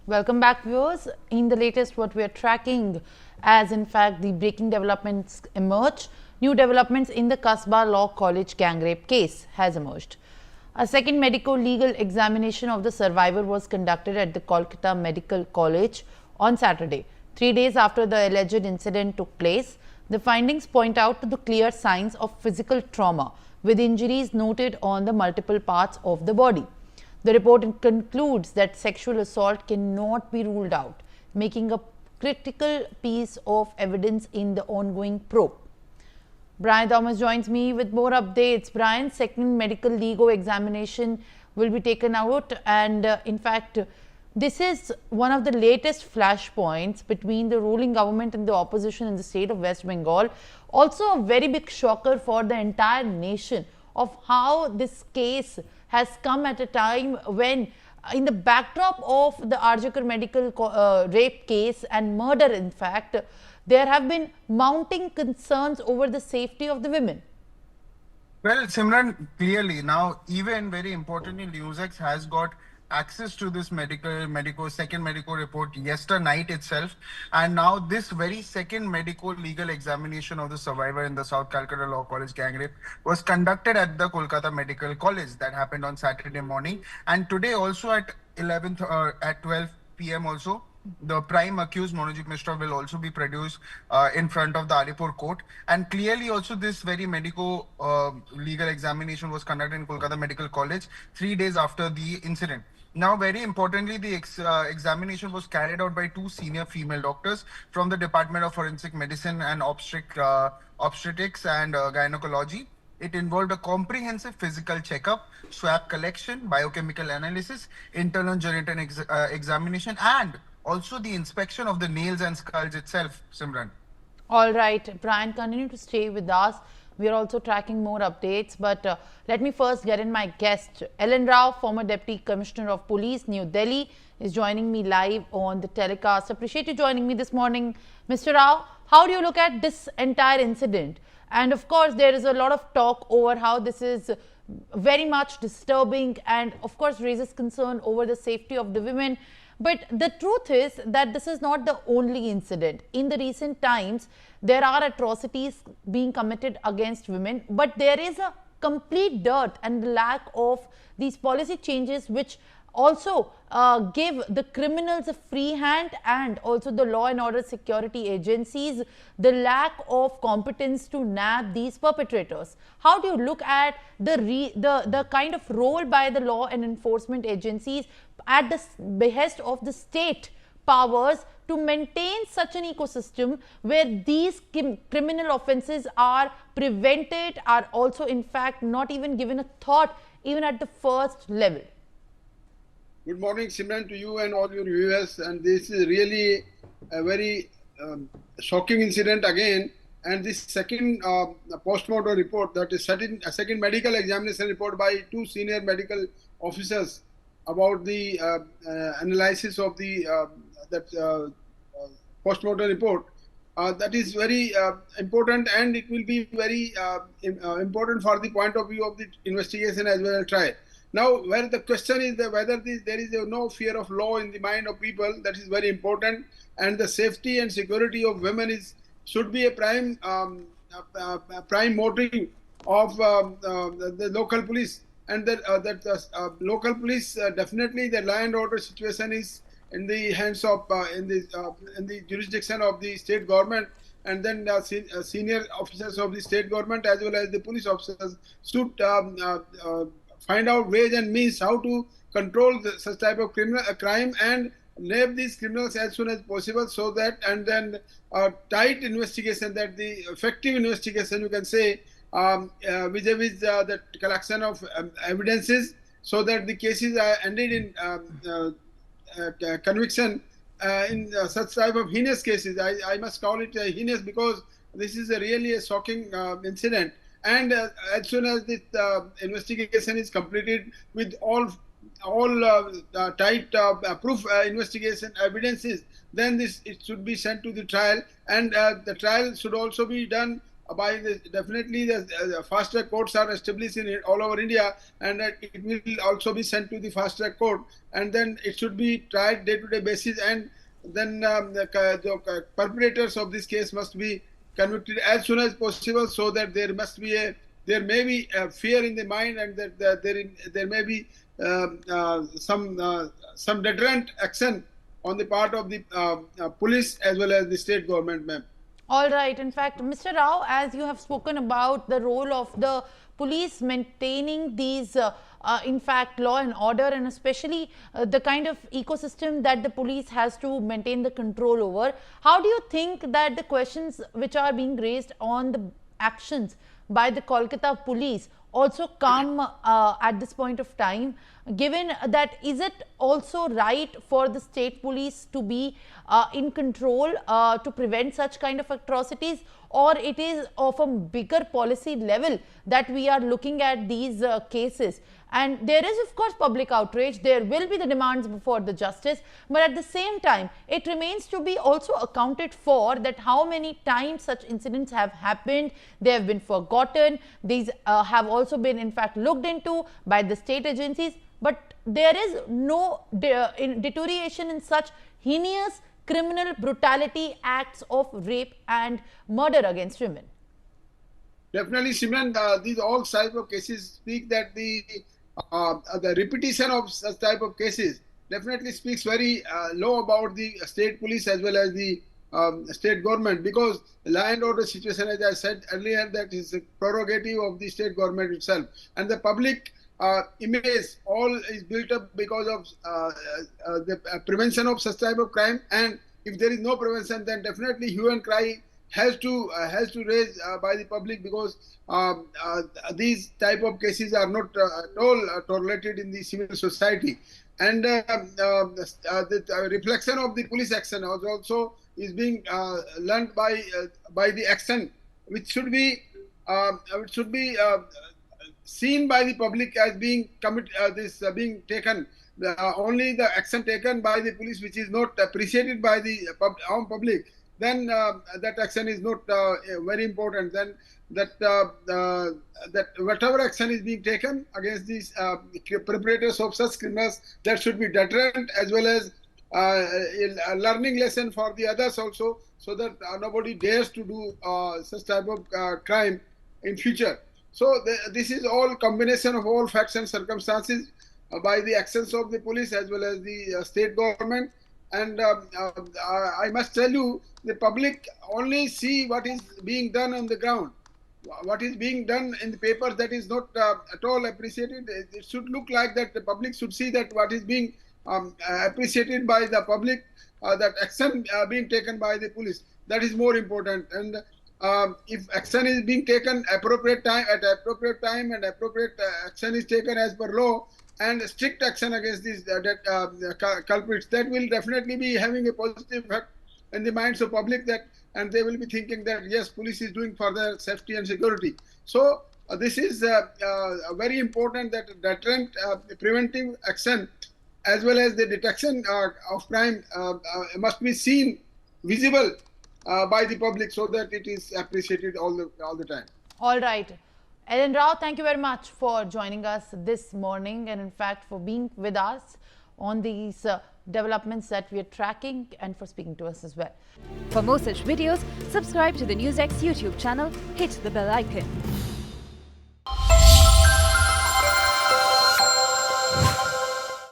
Welcome back, viewers. In the latest, what we are tracking as in fact the breaking developments emerge, new developments in the Kasbah Law College gangrape case has emerged. A second medico-legal examination of the survivor was conducted at the Kolkata Medical College on Saturday, 3 days after the alleged incident took place. The findings point out to the clear signs of physical trauma, with injuries noted on the multiple parts of the body. The report concludes that sexual assault cannot be ruled out, making a critical piece of evidence in the ongoing probe. Brian Thomas joins me with more updates. Brian, second medical legal examination will be taken out, and in fact, this is one of the latest flashpoints between the ruling government and the opposition in the state of West Bengal. Also, a very big shocker for the entire nation of how this case has come at a time when, in the backdrop of the Arjikar medical rape case and murder, in fact, there have been mounting concerns over the safety of the women. Well, Simran, clearly now, even very importantly, Newsx has got access to this second medical report yesterday night itself, and now this very second medical legal examination of the survivor in the South Kolkata Law College gang rape was conducted at the Kolkata Medical College. That happened on Saturday morning, and today also at 12 p.m. also the prime accused Monojit Mishra will also be produced in front of the Alipur court. And clearly also this very medical legal examination was conducted in Kolkata Medical College 3 days after the incident. Now, very importantly, the examination was carried out by two senior female doctors from the Department of Forensic Medicine and Obstetrics and Gynecology. It involved a comprehensive physical checkup, swab collection, biochemical analysis, internal genital examination, and also the inspection of the nails and skulls itself, Simran. All right, Brian, continue to stay with us. We are also tracking more updates, but let me first get in my guest. Ellen Rao, former Deputy Commissioner of Police, New Delhi, is joining me live on the telecast. Appreciate you joining me this morning. Mr. Rao, how do you look at this entire incident? And of course, there is a lot of talk over how this is very much disturbing and of course raises concern over the safety of the women. But the truth is that this is not the only incident. In the recent times, there are atrocities being committed against women, but there is a complete dearth and lack of these policy changes which also give the criminals a free hand, and also the law and order security agencies the lack of competence to nab these perpetrators. How do you look at the kind of role by the law and enforcement agencies at the behest of the state powers to maintain such an ecosystem where these criminal offences are prevented, are also in fact not even given a thought even at the first level? Good morning, Simran, to you and all your viewers. And this is really a very shocking incident again. And this second post-mortem report, that is a second medical examination report by two senior medical officers about the analysis of the post-mortem report. That is very important, and it will be very important for the point of view of the investigation as well as trial. Now, where the question is that whether there is no fear of law in the mind of people, that is very important, and the safety and security of women should be a prime motive of the local police, and that local police definitely the law and order situation is in the hands of in the jurisdiction of the state government, and then senior officers of the state government as well as the police officers should find out ways and means how to control such type of crime and nab these criminals as soon as possible, so that, and then tight investigation, that the effective investigation, you can say, vis-a-vis the collection of evidences, so that the cases are ended in conviction in such type of heinous cases. I must call it heinous because this is really a shocking incident. And as soon as this investigation is completed with all tight proof investigation evidences, then it should be sent to the trial, and the trial should also be done by the definitely the fast track courts are established in all over India, and that it will also be sent to the fast track court, and then it should be tried day-to-day basis, and then the perpetrators of this case must be convicted as soon as possible, so that there may be a fear in the mind, and that there may be some deterrent action on the part of the police as well as the state government, ma'am. All right. In fact, Mr. Rao, as you have spoken about the role of the police maintaining these, in fact, law and order, and especially the kind of ecosystem that the police has to maintain the control over, how do you think that the questions which are being raised on the actions by the Kolkata police also come at this point of time, given that is it also right for the state police to be in control to prevent such kind of atrocities, or it is of a bigger policy level that we are looking at these cases? And there is of course public outrage, there will be the demands before the justice, but at the same time it remains to be also accounted for that how many times such incidents have happened, they have been forgotten, these have also been in fact looked into by the state agencies, but there is no deterioration in such heinous criminal brutality acts of rape and murder against women. Definitely, Simran, these all type of cases speak that the repetition of such type of cases definitely speaks very low about the state police as well as the state government, because law and order situation, as I said earlier, that is a prerogative of the state government itself, and the public image all is built up because of the prevention of such type of crime. And if there is no prevention, then definitely hue and cry has to raise by the public, because these type of cases are not at all tolerated in the civil society. And the reflection of the police action also is being learned by the action, which should be seen by the public as being being taken. Only the action taken by the police which is not appreciated by the public, then that action is not very important. Then that whatever action is being taken against these perpetrators of such criminals, that should be deterrent as well as a learning lesson for the others also, so that nobody dares to do such type of crime in future. So this is all combination of all facts and circumstances by the actions of the police as well as the state government. And I must tell you, the public only see what is being done on the ground. What is being done in the papers, that is not at all appreciated. It should look like that the public should see that what is being appreciated by the public, that action being taken by the police, that is more important. And if action is being taken appropriate time and appropriate action is taken as per law, and strict action against these culprits, that will definitely be having a positive effect in the minds of public, that and they will be thinking that yes, police is doing for their safety and security. So this is very important, that deterrent preventive action as well as the detection of crime must be seen, visible by the public, so that it is appreciated all the time. All right. Ellen Rao, thank you very much for joining us this morning, and in fact for being with us on these developments that we are tracking, and for speaking to us as well. For more such videos, subscribe to the Newsx YouTube channel, hit the bell icon.